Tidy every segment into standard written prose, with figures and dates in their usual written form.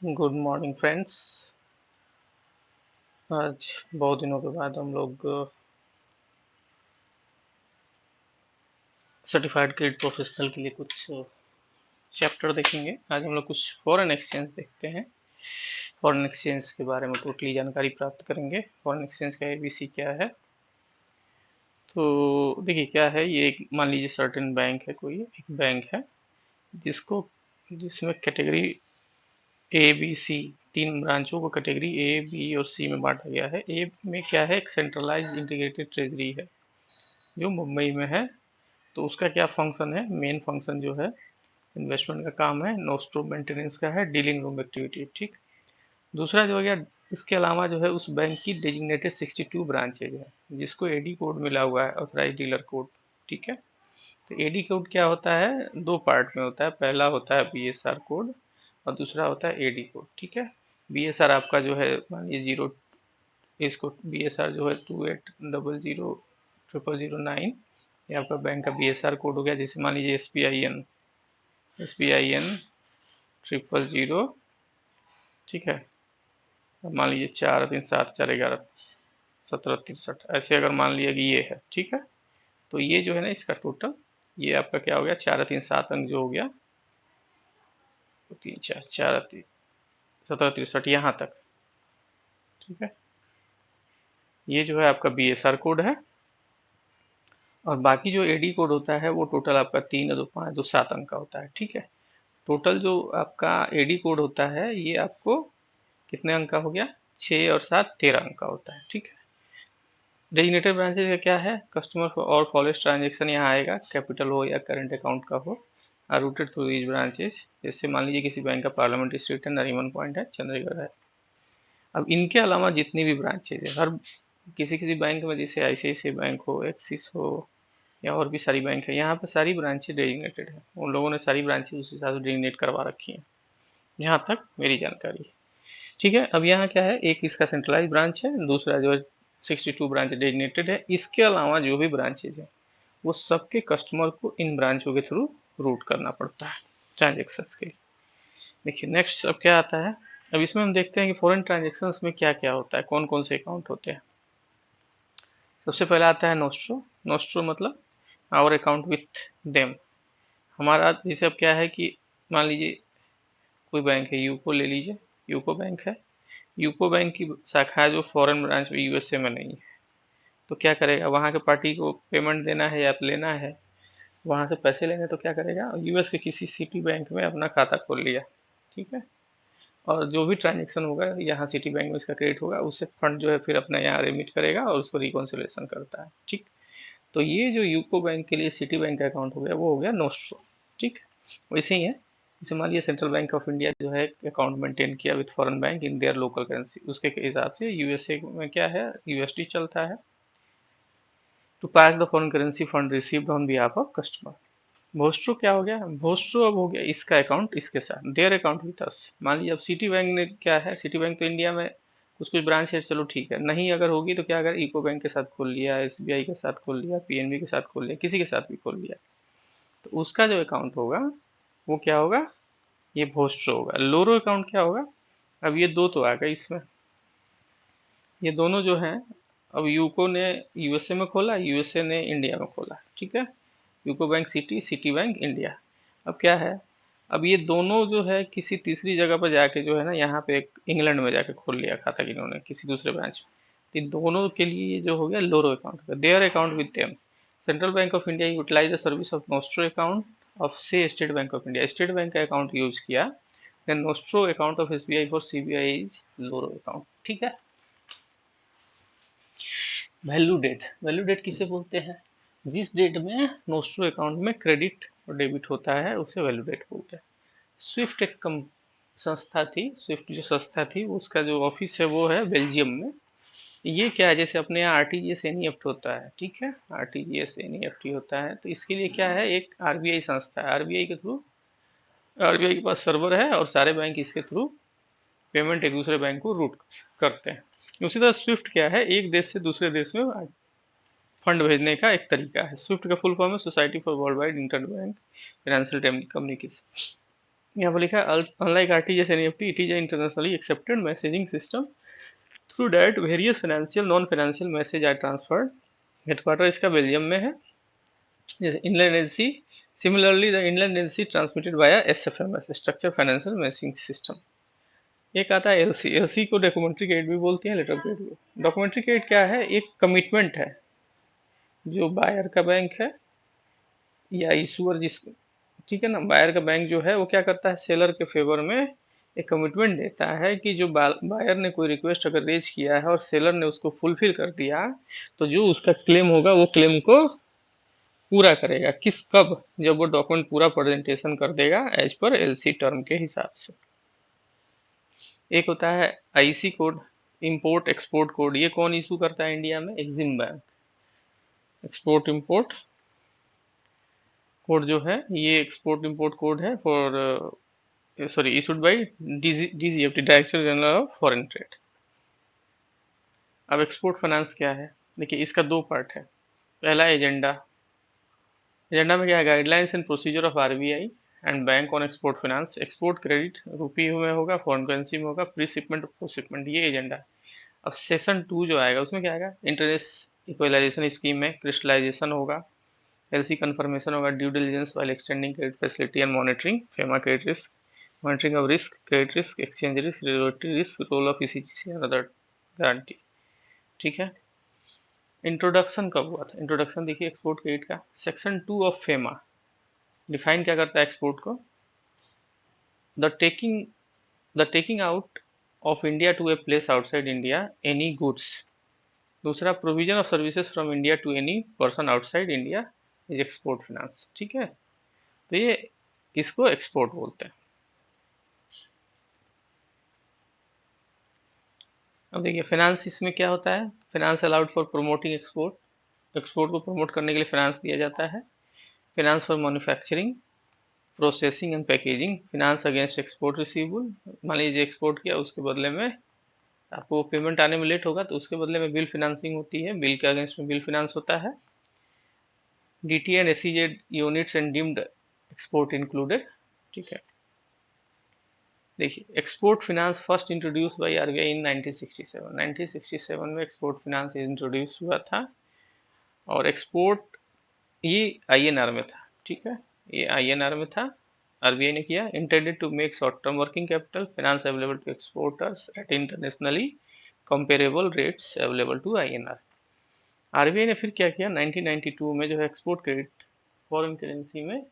Good morning friends. आज बहुत दिनों के बाद हम लोग सर्टिफाइड क्रेडिट प्रोफेशनल के लिए कुछ चैप्टर देखेंगे। आज हम लोग कुछ फॉरेन एक्सचेंज देखते हैं। फॉरेन एक्सचेंज के बारे में टोटली जानकारी प्राप्त करेंगे। फॉरेन एक्सचेंज का एबीसी क्या है। तो देखिए क्या है, ये मान लीजिए सर्टेन बैंक है, कोई एक बैंक है जिसमें कैटेगरी ए बी सी, तीन ब्रांचों को कैटेगरी ए बी और सी में बांटा गया है। ए में क्या है, एक सेंट्रलाइज इंटीग्रेटेड ट्रेजरी है जो मुंबई में है। तो उसका क्या फंक्शन है, मेन फंक्शन जो है इन्वेस्टमेंट का काम है, नोस्ट्रो मेंटेनेंस का है, डीलिंग रूम एक्टिविटी। ठीक। दूसरा जो हो गया, इसके अलावा जो है उस बैंक की डेजिग्नेटेड 62 ब्रांचेज है जिसको एडी कोड मिला हुआ है, ऑथराइज डीलर कोड। ठीक है। तो एडी कोड क्या होता है, दो पार्ट में होता है। पहला होता है बीएसआर कोड और दूसरा होता है एडी कोड। ठीक है। बीएसआर आपका जो है मान लीजिए जीरो, इसको बीएसआर जो है 28000009, ये आपका बैंक का बीएसआर कोड हो गया। जैसे मान लीजिए एस पी आई एन 000, ठीक है। अब मान लीजिए 4 3 7 4 11 17 63, ऐसे अगर मान लिया कि ये है, ठीक है। तो ये जो है ना, इसका टोटल ये आपका क्या हो गया, 4 3 7 अंक जो हो गया, 3 4 4 17 63 यहाँ तक। ठीक है। ये जो है आपका बीएसआर कोड है। और बाकी जो एडी कोड होता है वो टोटल आपका 3 2 5 2 7 अंक का होता है। ठीक है। टोटल जो आपका एडी कोड होता है ये आपको कितने अंक का हो गया, 6 और 7 13 अंक का होता है। ठीक है। डेजिग्नेटेड ब्रांचेज का क्या है, कस्टमर और फॉलोइंग ट्रांजेक्शन यहाँ आएगा, कैपिटल हो या करंट अकाउंट का हो, are routed through these branches. जैसे मान लीजिए किसी बैंक का पार्लियामेंट स्ट्रीट है, नरीमन पॉइंट है, चंद्रगढ़ है। अब इनके अलावा जितनी भी ब्रांचेज है, हर किसी किसी बैंक में, जैसे आईसीआईसीआई बैंक हो, एक्सिस हो, या और भी सारी बैंक है, यहाँ पे सारी ब्रांचेज डेजिग्नेटेड है। उन लोगों ने सारी ब्रांचेज उस हिसाब से डेजिग्नेट करवा रखी है, जहाँ तक मेरी जानकारी है। ठीक है। अब यहाँ क्या है, एक इसका सेंट्रलाइज ब्रांच है, दूसरा जो है 62 ब्रांच डेजिग्नेटेड है। इसके अलावा जो भी ब्रांचेज है वो सबके कस्टमर को इन ब्रांचों के थ्रू रूट करना पड़ता है ट्रांजेक्शन्स के लिए। देखिए नेक्स्ट अब क्या आता है। अब इसमें हम देखते हैं कि फॉरेन ट्रांजेक्शन्स में क्या क्या होता है, कौन कौन से अकाउंट होते हैं। सबसे पहले आता है नोस्ट्रो। नोस्ट्रो मतलब आवर अकाउंट विथ देम। हमारा जैसे अब क्या है कि मान लीजिए कोई बैंक है, यूको ले लीजिए, यूको बैंक है। यूको बैंक की शाखा है जो फॉरेन ब्रांच में यूएसए में नहीं है। तो क्या करेगा, वहाँ के पार्टी को पेमेंट देना है या लेना है, वहाँ से पैसे लेंगे तो क्या करेगा, यूएस के किसी सिटी बैंक में अपना खाता खोल लिया। ठीक है। और जो भी ट्रांजेक्शन होगा यहाँ सिटी बैंक में इसका क्रेडिट होगा, उससे फंड जो है फिर अपना यहाँ रेमिट करेगा और उसको रिकॉन्सिलेशन करता है। ठीक। तो ये जो यूको बैंक के लिए सिटी बैंक का अकाउंट हो गया, वो हो गया नोस्ट्रो। ठीक। वैसे ही है, जैसे मान लिया सेंट्रल बैंक ऑफ इंडिया जो है अकाउंट मेंटेन किया with foreign bank in their local currency, उसके हिसाब से यूएसए में क्या है, यूएसडी चलता है। To pass the foreign currency fund received on behalf of customer. Vostro क्या हो गया, भोस्ट्रो अब हो गया इसका अकाउंट इसके साथ, देयर अकाउंट विथ अस। मान लीजिए अब सिटी बैंक ने क्या है, सिटी बैंक तो इंडिया में कुछ कुछ ब्रांच है, चलो ठीक है, नहीं अगर होगी तो क्या अगर इको बैंक के साथ खोल लिया, एसबीआई के साथ खोल लिया, पीएनबी के साथ खोल लिया, किसी के साथ भी खोल लिया, तो उसका जो अकाउंट होगा वो क्या होगा, ये भोस्ट्रो होगा। लोरो अकाउंट क्या होगा, अब ये दो तो आ गए इसमें, ये दोनों जो हैं, अब यूको ने यूएसए में खोला, यूएसए ने इंडिया में खोला। ठीक है। UCO bank city, city bank India. अब क्या है, अब ये दोनों जो है किसी तीसरी जगह पर जाके जो है ना, यहाँ पे एक इंग्लैंड में जाके खोल लिया खाता इन्होंने किसी दूसरे ब्रांच में। तो इन दोनों के लिए ये जो हो गया loro account, their account with them. Central bank of India utilize the service of nostro account of से State Bank of India, State Bank का अकाउंट यूज किया, then nostro account of SBI for CBI is loro account. ठीक है। Value date, value date किसे बोलते हैं, जिस date में नोस्ट्रो अकाउंट में क्रेडिट और डेबिट होता है उसे वैल्यू डेट बोलते हैं। स्विफ्ट एक संस्था थी, स्विफ्ट जो संस्था थी उसका जो ऑफिस है वो है बेल्जियम में। ये क्या है, जैसे अपने यहाँ आरटीजीएस एनईएफटी होता है, ठीक है, आरटीजीएस एनईएफटी होता है, तो इसके लिए क्या है, एक आरबीआई संस्था है, आरबीआई के थ्रू, आरबीआई के पास सर्वर है और सारे बैंक इसके थ्रू पेमेंट एक दूसरे बैंक को रूट करते हैं। उसी तरह स्विफ्ट क्या है, एक देश से दूसरे देश में फंड भेजने का एक तरीका है। स्विफ्ट का फुल फॉर्म है society for world wide inter bank financial communication. यहाँ पर लिखा है unlike RTGS NEFT it is internationally accepted messaging system through that various financial non financial message are transferred. Headquarter इसका बेल्जियम में है। जैसे inland NC, similarly the inland NC transmitted via SFMS structure financial messaging system. एक आता है LC. LC को documentary credit भी बोलते हैं, लेटर क्रेडिट भी। डॉक्यूमेंट्री क्रेडिट क्या है? एक कमिटमेंट है जो बायर का बैंक है या इशूअर जिसको, ठीक है ना, बायर का बैंक जो है वो क्या करता है, सेलर के फेवर में एक कमिटमेंट देता है कि जो बायर ने कोई रिक्वेस्ट अगर रेज किया है और सेलर ने उसको फुलफिल कर दिया, तो जो उसका क्लेम होगा वो क्लेम को पूरा करेगा। किस कब? जब वो डॉक्यूमेंट पूरा प्रेजेंटेशन कर देगा एज पर एलसी टर्म के हिसाब से। एक होता है IC code, import export code. ये कौन इशू करता है इंडिया में? EXIM bank. Export import code जो है, ये एक्सपोर्ट इंपोर्ट कोड है for, sorry, issued by DGFT, director general of foreign trade. अब एक्सपोर्ट फाइनेंस क्या है? देखिए इसका दो पार्ट है। पहला एजेंडा। एजेंडा में क्या है? Guidelines and procedure of RBI and bank on export finance. Export credit रुपये में होगा, फॉरेन करेंसी में होगा, प्री शिपमेंट पोस्ट शिपमेंट, ये एजेंडा है। अब सेशन 2 जो आएगा उसमें क्या आएगा? इंटरेस्ट इक्वलाइजेशन स्कीम में क्रिस्टलाइजेशन होगा, एलसी कंफर्मेशन होगा, due diligence while extending credit facility and monitoring, FEMA credit risk, monitoring of risk, credit risk, exchange risk, regulatory risk, role of ECG and other guarantee. ठीक है। Introduction कब हुआ था? Introduction देखिए export credit का, section 2 of FEMA define क्या करता है एक्सपोर्ट को? The taking the taking out of India to a place outside India any goods. दूसरा, provision of services from India to any person outside India is export finance. ठीक है, तो ये इसको एक्सपोर्ट बोलते हैं। अब देखिए फाइनेंस इसमें क्या होता है? Finance allowed for promoting export. Export को प्रमोट करने के लिए फाइनेंस दिया जाता है। Finance for manufacturing, processing and packaging, finance against export receivable. मान लीजिए एक्सपोर्ट किया, उसके बदले में आपको पेमेंट आने में लेट होगा तो उसके बदले में बिल फाइनेंसिंग होती है, बिल के अगेंस्ट में बिल फाइनेंस होता है। DT and SEZ units and deemed export included. ठीक है। देखिए export finance first introduce by RBI in 1967। 1967 में एक्सपोर्ट फाइनेंस इंट्रोड्यूस हुआ था। और एक्सपोर्ट ये आईएनआर में था। ठीक है, ये आईएनआर में था, आरबीआई ने किया। Intended to make short term working capital finance available to exporters at internationally comparable rates available to INR. RBI ने फिर क्या किया? 1992 में जो है एक्सपोर्ट क्रेडिट फॉरेन करेंसी में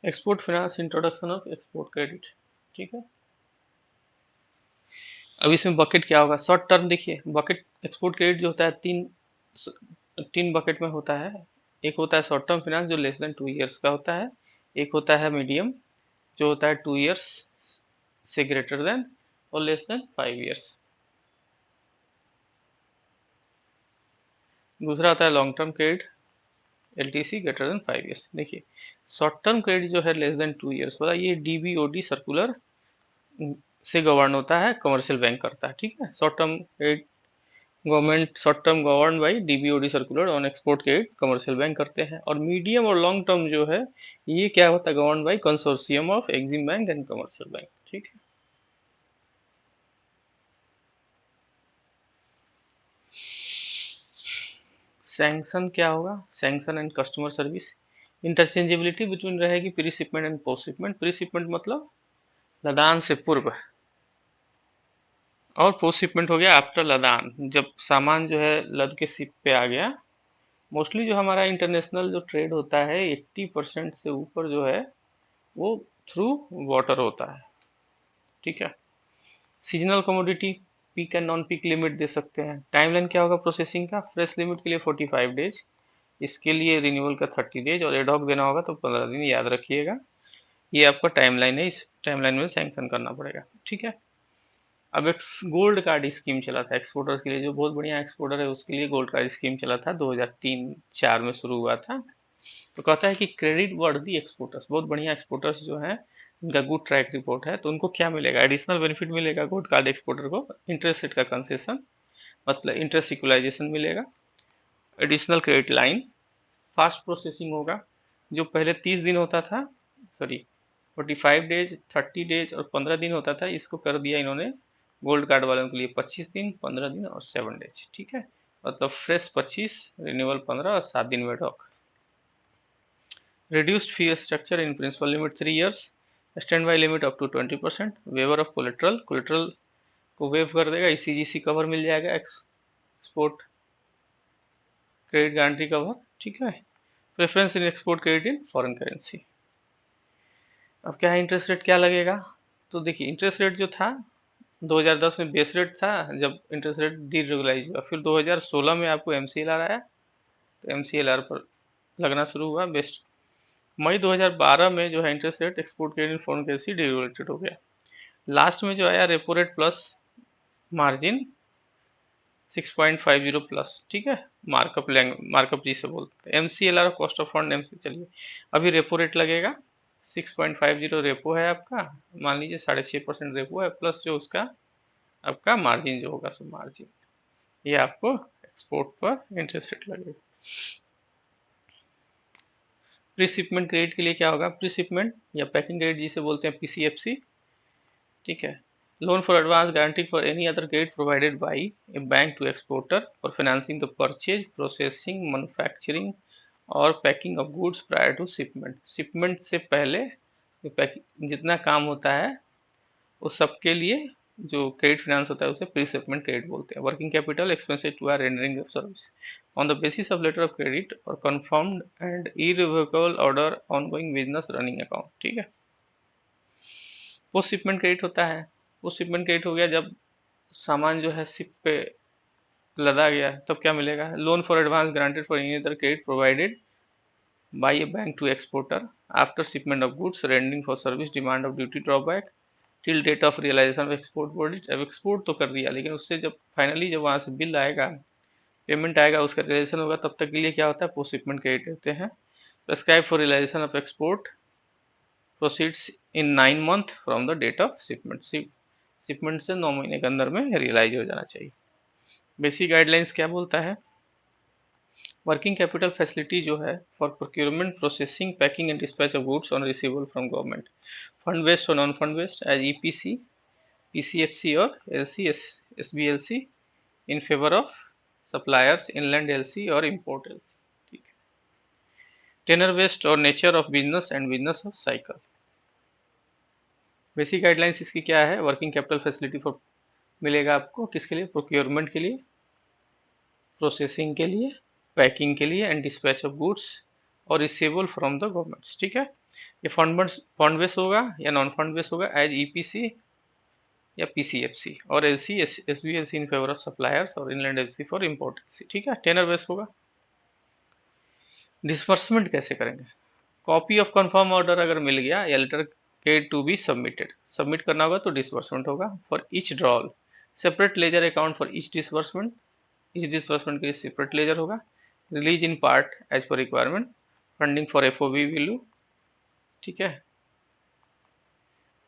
export finance, introduction of export credit. ठीक है। अब इसमें बकेट क्या होगा? Short term. देखिए बकेट एक्सपोर्ट क्रेडिट जो होता है तीन बकेट में होता है। एक होता है शॉर्ट टर्म फाइनेंस जो लेस देन 2 इयर्स का होता है। एक होता है मीडियम जो होता है 2 इयर्स से ग्रेटर देन और लेस देन 5 इयर्स। दूसरा होता है long term credit, LTC, greater than 5 years. देखिए शॉर्ट टर्म क्रेडिट जो है लेस देन 2 इयर्स वाला, ये डीबीओडी सर्कुलर से गवर्न होता है, कमर्शियल बैंक करता है। ठीक है। Short term credit government, short term govern by DBOD circular on export credit, commercial bank करते हैं। और मीडियम और लॉन्ग टर्म जो है ये क्या होता है? Govern by consortium of EXIM bank and commercial bank. ठीक है। सैंक्शन क्या होगा? Sanction and customer service. Interchangeability between रहेगी pre shipment and post shipment. Pre shipment मतलब लदान से पूर्व, और पोस्ट शिपमेंट हो गया आफ्टर लदान, जब सामान जो है लद के शिप पे आ गया। मोस्टली जो हमारा इंटरनेशनल जो ट्रेड होता है 80% से ऊपर जो है वो थ्रू वाटर होता है। ठीक है। Seasonal commodity, peak and non peak limit दे सकते हैं। टाइमलाइन क्या होगा प्रोसेसिंग का? फ्रेश लिमिट के लिए 45 डेज, इसके लिए रिन्यूअल का 30 डेज, और एडॉक देना होगा तो 15 दिन, याद रखिएगा। ये आपका टाइमलाइन है, इस टाइमलाइन में सैंक्शन करना पड़ेगा। ठीक है। अब एक गोल्ड कार्ड स्कीम चला था एक्सपोर्टर्स के लिए, जो बहुत बढ़िया एक्सपोर्टर है उसके लिए गोल्ड कार्ड स्कीम चला था, 2003-4 में शुरू हुआ था। तो कहता है कि क्रेडिट वर्दी एक्सपोर्टर्स, बहुत बढ़िया एक्सपोर्टर्स जो हैं, उनका गुड ट्रैक रिपोर्ट है, तो उनको क्या मिलेगा, एडिशनल बेनिफिट मिलेगा गोल्ड कार्ड एक्सपोर्टर को, इंटरेस्ट रेट का कंसेशन, मतलब इंटरेस्ट इक्वलाइजेशन मिलेगा, additional credit line, fast processing होगा। जो पहले 30 दिन होता था, सॉरी 45 डेज, 30 डेज और 15 दिन होता था, इसको कर दिया इन्होंने गोल्ड कार्ड वालों के लिए 25 दिन, 15 दिन और 7 डेज, ठीक है। मतलब फ्रेश 25, रिन्यूअल 15 और 7 दिन वेडॉक। reduced fee structure in principal limit 3 years, standby limit up to 20%, waiver of collateral को वेव कर देगा, ईसीजीसी कवर मिल जाएगा, एक्सपोर्ट क्रेडिट गारंटी कवर, ठीक है। Preference in export credit in foreign currency. अब क्या है, इंटरेस्ट रेट क्या लगेगा, तो देखिए इंटरेस्ट रेट जो था 2010 में बेस रेट था, जब इंटरेस्ट रेट डीरेगुलाइज हुआ, फिर 2016 में आपको एमसीएलआर आया, तो एमसीएलआर पर लगना शुरू हुआ बेस्ट। मई 2012 में जो है interest rate export credit foreign currency deregulated हो गया। लास्ट में जो आया repo rate plus margin 6.50 plus, ठीक है। मार्कअप जिसे बोलते हैं, MCLR cost of fund MC. चलिए अभी रेपो रेट लगेगा 6.50 रेपो है आपका, मान लीजिए 6.5% रेपो है, प्लस जो उसका आपका मार्जिन जो होगा, सब मार्जिन, ये आपको एक्सपोर्ट पर इंटरेस्ट रेट लगेगा। प्री शिपमेंट क्रेडिट के लिए क्या होगा, प्री शिपमेंट या पैकिंग क्रेडिट जिसे बोलते हैं पीसीएफसी, ठीक है। Loan for advance guarantee for any other credit provided by a bank to exporter for financing the purchase, processing, manufacturing और packing of goods prior to shipment. Shipment से पहले जो पैकिंग जितना काम होता है उस सब के लिए जो क्रेडिट फाइनेंस होता है उसे प्री शिपमेंट क्रेडिट बोलते हैं। Working capital expenses to are rendering of service on the basis of letter of credit और confirmed and irrevocable order ongoing business running account, ठीक है। पोस्ट शिपमेंट क्रेडिट होता है, पोस्ट शिपमेंट क्रेडिट हो गया जब सामान जो है शिप पे लदा गया, तब क्या मिलेगा, loan for advance granted for any other credit provided by a bank to exporter after shipment of goods rendering for service demand of duty drawback till date of realisation of export body. अब export तो कर दिया, लेकिन उससे जब finally जब वहाँ से बिल आएगा, पेमेंट आएगा, उसका रियलाइजेशन होगा, तब तक के लिए क्या होता है, पोस्ट शिपमेंट क्रेडिट देते हैं। Prescribe for realisation of export proceeds in 9 month from the date of shipment. Shipment से 9 महीने के अंदर में रियलाइज हो जाना चाहिए। बेसिक गाइडलाइंस क्या बोलता है, वर्किंग कैपिटल फैसिलिटी जो है for procurement, processing, packing and dispatch of goods on receivable from government, fund based और non fund based as EPC, PCFC और LC, SBLC in favour of suppliers, inland LC और import LC, ठीक है। Tenor based और nature of business and business of cycle. Basic guidelines इसकी क्या है, working capital facility for मिलेगा आपको किसके लिए, प्रोक्योरमेंट के लिए, प्रोसेसिंग के लिए, पैकिंग के लिए एंड डिस्पैच ऑफ गुड्स और रिसीवेबल फ्रॉम द गवर्नमेंट्स, ठीक है। ये फंड बेस होगा या नॉन फंड बेस होगा, एज ईपीसी या पीसीएफसी, और LC SBLC in favour of suppliers और inland LC for import LC, ठीक है। टेनर बेस होगा। डिसबर्समेंट कैसे करेंगे, कॉपी ऑफ कंफर्म ऑर्डर अगर मिल गया या letter paid to be submitted, submit करना होगा तो डिसबर्समेंट होगा। For each drawal separate ledger account for each disbursement, इस डिसबर्समेंट के लिए सेपरेट लेजर होगा। Release in part as per requirement, funding for FOB value, ठीक है।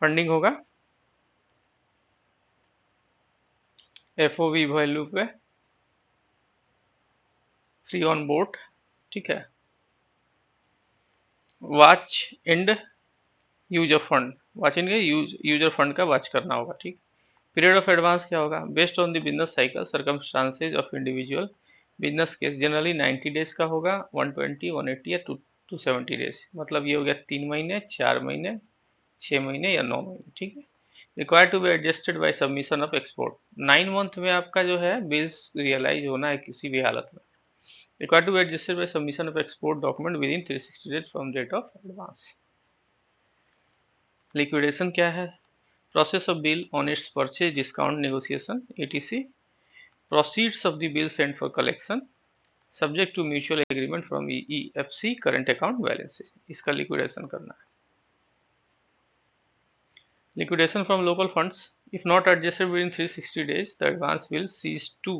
फंडिंग होगा एफओबी वैल्यू पे, फ्री ऑन बोर्ड, ठीक है। Watch end use of fund, watch end user fund का वॉच करना होगा, ठीक। पीरियड ऑफ एडवांस क्या होगा, based on the business cycle circumstances of individual business case, generally 90 days का होगा, 120, 180 या 270 डेज, मतलब ये हो गया 3 महीने, 4 महीने, 6 महीने या 9 महीने, ठीक है। Required to be adjusted by submission of export, 9 month में आपका जो है बिल्स रियलाइज होना है किसी भी हालत में। Required to be adjusted by submission of export document within 360 days from date of advance. Liquidation क्या है, process of bill on its purchase, discount, negotiation, etc. Proceeds of the bill sent for collection, subject to mutual agreement from EFC, current account balances, इसका liquidation करना है। Liquidation from local funds, If not adjusted within 360 days, the advance will cease to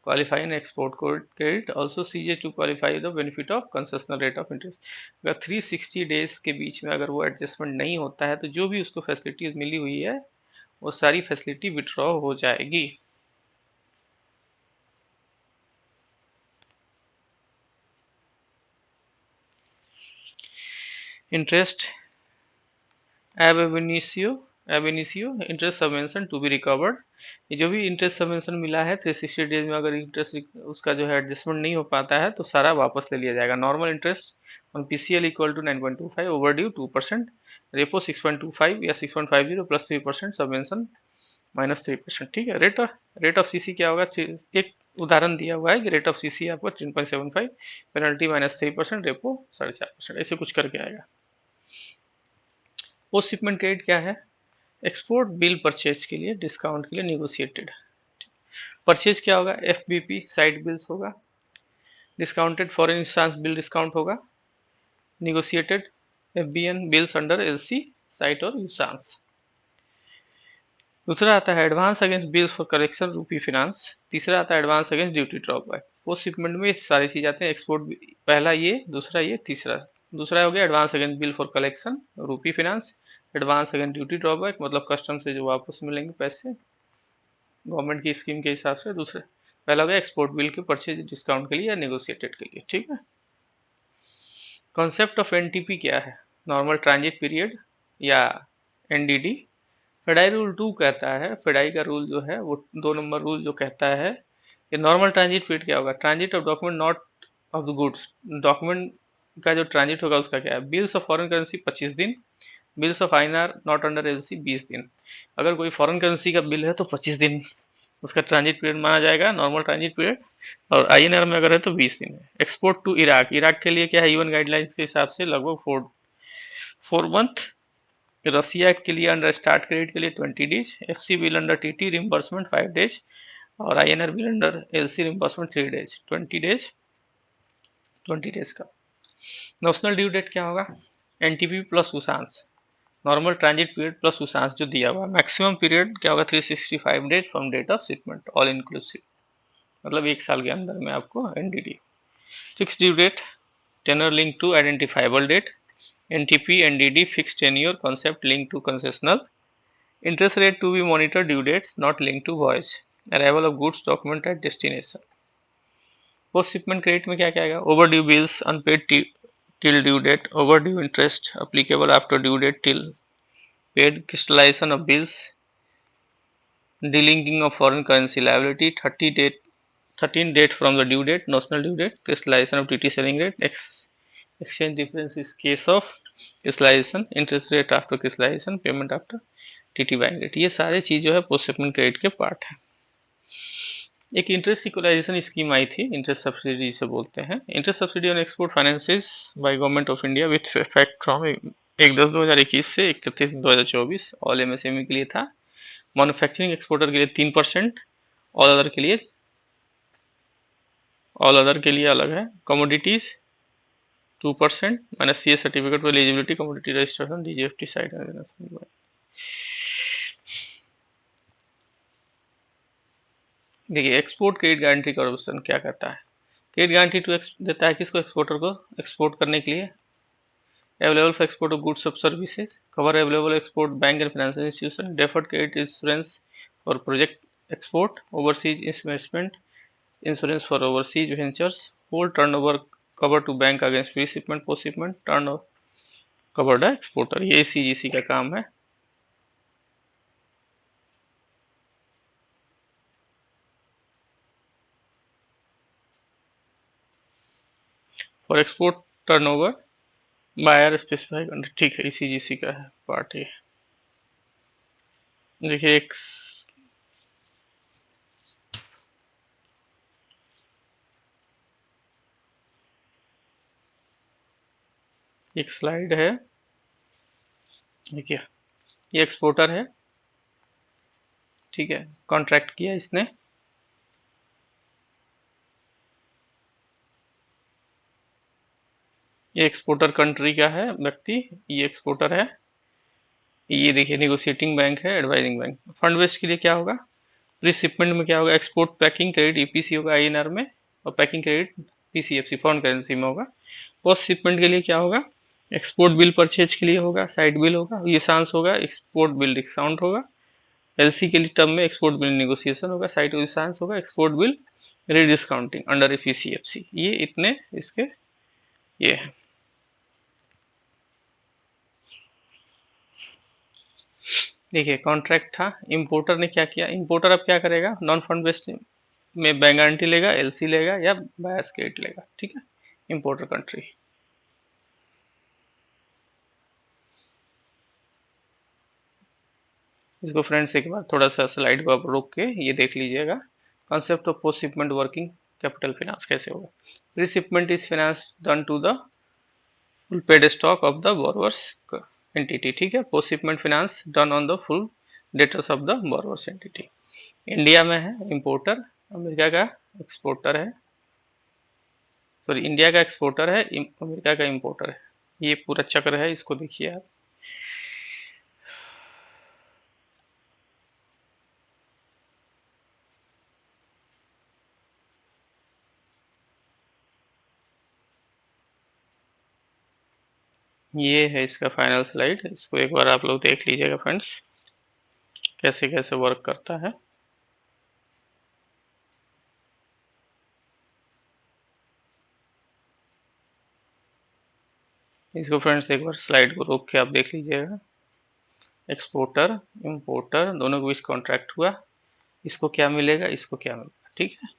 qualify an export credit. Also ceases to qualify the benefit of concessional rate of interest. अगर 360 days के बीच में अगर वो adjustment नहीं होता है तो जो भी उसको फैसिलिटीज मिली हुई है वो सारी फैसिलिटी विड्रॉ हो जाएगी। इंटरेस्ट एब एबेनिसियो interest subvention to be recovered. ये जो भी इंटरेस्ट सबवेंशन मिला है 360 डेज में अगर इंटरेस्ट उसका जो है एडजस्टमेंट नहीं हो पाता है तो सारा वापस ले लिया जाएगा। Normal interest on PCL equal to 9.25, overdue 2%, repo 6.25 या 6.50 प्लस 3%, सबवेंशन -3%। ठीक है। रेट ऑफ सीसी क्या होगा? एक उदाहरण दिया हुआ है कि रेट ऑफ सीसी आपको 3.75, पेनल्टी -3%, रेपो 4.5%, ऐसे कुछ करके आएगा। पोस्ट शिपमेंट क्रेडिट क्या है? एक्सपोर्ट बिल परचेज के लिए डिस्काउंट के लिए निगोशिएटेड। परचेज क्या होगा? एफबीपी साइड बिल्स होगा, discounted foreign instance bill discount होगा, negotiated FBN bills under LC sight और इंस्टांस। दूसरा आता है advance against bills for correction rupee finance. तीसरा आता है advance against duty drawback. Post shipment में सारी चीज आते हैं। एक्सपोर्ट पहला ये, दूसरा ये, तीसरा। दूसरा हो गया advance against bill for collection rupee finance, advance against duty drawback मतलब कस्टम से जो वापस मिलेंगे पैसे गवर्नमेंट की स्कीम के हिसाब से। दूसरा पहला हो गया एक्सपोर्ट बिल के परचेज डिस्काउंट के लिए या नेगोशिएटेड के लिए। ठीक है। कॉन्सेप्ट ऑफ एनटीपी क्या है? नॉर्मल ट्रांजिट पीरियड या एनडीडी। फेडाई रूल 2 कहता है, फेडाई का रूल जो है वो 2 नंबर रूल जो कहता है कि नॉर्मल ट्रांजिट पीरियड क्या होगा? Transit of document not of the goods. Document का जो ट्रांजिट होगा उसका क्या है? बिल्स ऑफ फॉरेन करेंसी 25 दिन, bills of INR not under LC 20 दिन। अगर कोई फॉरेन करेंसी का बिल है तो 25 दिन उसका ट्रांजिट पीरियड माना जाएगा, नॉर्मल ट्रांजिट पीरियड। और आईएनआर में अगर है तो 20 दिन है। एक्सपोर्ट टू इराक, इराक के लिए क्या है? यूएन गाइडलाइंस के हिसाब से लगभग 4 मंथ। रसिया के लिए अंडर स्टार्ट क्रेडिट के लिए 20 days, FC bill under TT reimbursement 5 days और INR bill under LC reimbursement 3 days. 20 days का। नॉशनल ड्यू डेट क्या होगा? NTP plus usance, normal transit period plus usance जो दिया हुआ है। मैक्सिमम पीरियड क्या होगा? 365 days from date of shipment, all inclusive, मतलब 1 साल के अंदर में आपको NDD. Fix due date, tenor link to identifiable date, NTP Ndidi fix tenure concept link to concessional, interest rate to be monitored, due dates not linked to voyage, arrival of goods document at destination। Post shipment credit में क्या क्या आएगा? Overdue bills unpaid till due date, overdue interest applicable after due date till paid, crystallization of bills, delinking of foreign currency liability 13 date from the due date, notional due date, crystallization of TT selling rate, exchange difference is case of crystallization, interest rate after crystallization, payment after TT buying rate. ये सारे चीज जो है post shipment credit के part है। एक interest equalisation scheme आई थी, interest subsidy से बोलते हैं। Interest subsidy on export finances by government of India with effect from 1/10/2021 से 31/2024। ऑल एमएसएमई के लिए था। मैन्युफैक्चरिंग एक्सपोर्टर के लिए 3%, ऑल अदर के लिए अलग है। Commodities 2% minus CA certificate for eligibility, commodity registration, DGFT site. देखिए एक्सपोर्ट क्रेडिट गारंटी कॉर्पोरेशन क्या कहता है? क्रेडिट गारंटी टू देता है किसको? एक्सपोर्टर को, एक्सपोर्ट करने के लिए। Available for export of goods of services, cover available export bank and financial institution, deferred credit insurance for project export, overseas investment insurance for overseas ventures, whole turnover cover to bank against pre shipment post shipment turn covered exporter. ये CGC का काम है। For export turnover buyer specify country. ठीक है, CGC का है part ये। देखिए एक स्लाइड है, देखिए ये एक्सपोर्टर है, ठीक है, कॉन्ट्रैक्ट किया इसने, ये एक्सपोर्टर कंट्री का है व्यक्ति, ये एक्सपोर्टर है, ये देखिए नेगोशिएटिंग बैंक है, एडवाइजिंग बैंक। फंड बेस्ड के लिए क्या होगा, प्री शिपमेंट में क्या होगा, एक्सपोर्ट पैकिंग क्रेडिट ईपीसी होगा आईएनआर में, और पैकिंग क्रेडिट पीसीएफसी फॉरेन करेंसी में होगा। पोस्ट शिपमेंट के लिए क्या होगा, एक्सपोर्ट बिल परचेज के लिए होगा, साइड बिल होगा, ये सांस होगा, एक्सपोर्ट बिल डिस्काउंट होगा। एलसी के लिए टर्म में एक्सपोर्ट बिल नेगोशिएशन होगा, साइड सांस होगा, एक्सपोर्ट बिल रीडिस्काउंटिंग अंडर पीसीएफसी। ये इतने इसके ये है। देखिए कॉन्ट्रैक्ट था, इंपोर्टर ने क्या किया, इंपोर्टर अब क्या करेगा, नॉन फंड बेस्ड में बैंक गारंटी लेगा, एलसी लेगा या बायर्स क्रेडिट लेगा, ठीक है, इंपोर्टर कंट्री। इसको फ्रेंड्स एक बार थोड़ा सा स्लाइड को आप रोक के ये देख लीजिएगा, concept of post shipment working capital finance कैसे होगा। Pre shipment is finance done to the full paid stock of the borrower's entity, ठीक है। Post shipment finance done on the full debtors of the borrower's entity. India में है importer, America का exporter है, sorry India का exporter है, America का importer है। ये पूरा चक्र है, इसको देखिए आप। ये है इसका फाइनल स्लाइड, इसको एक बार आप लोग देख लीजिएगा फ्रेंड्स, कैसे कैसे वर्क करता है। इसको फ्रेंड्स एक बार स्लाइड को रोक के आप देख लीजिएगा। एक्सपोर्टर इंपोर्टर दोनों के बीच कॉन्ट्रैक्ट हुआ, इसको क्या मिलेगा, इसको क्या मिलेगा, ठीक है।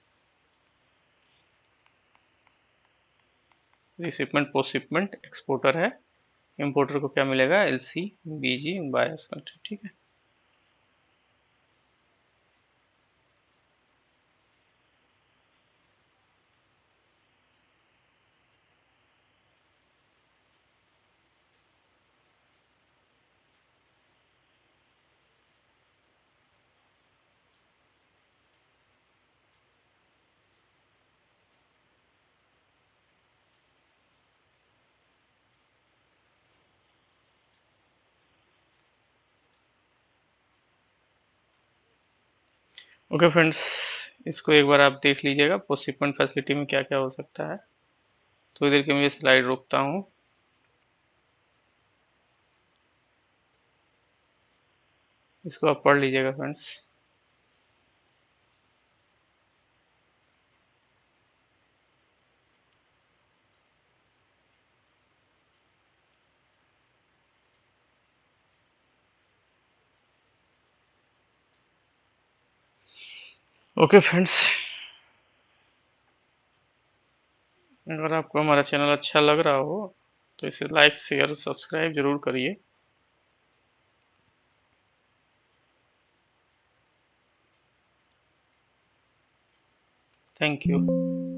रिसिपमेंट पोस्ट शिपमेंट एक्सपोर्टर है, इंपोर्टर को क्या मिलेगा, एलसी बीजी बायर्स कंट्री, ठीक है। ओके फ्रेंड्स, इसको एक बार आप देख लीजिएगा, पोस्ट शिपमेंट फैसिलिटी में क्या क्या हो सकता है। तो इधर के मैं स्लाइड रोकता हूँ। इसको आप पढ़ लीजिएगा फ्रेंड्स। ओके फ्रेंड्स, अगर आपको हमारा चैनल अच्छा लग रहा हो तो इसे लाइक शेयर सब्सक्राइब जरूर करिए। Thank you.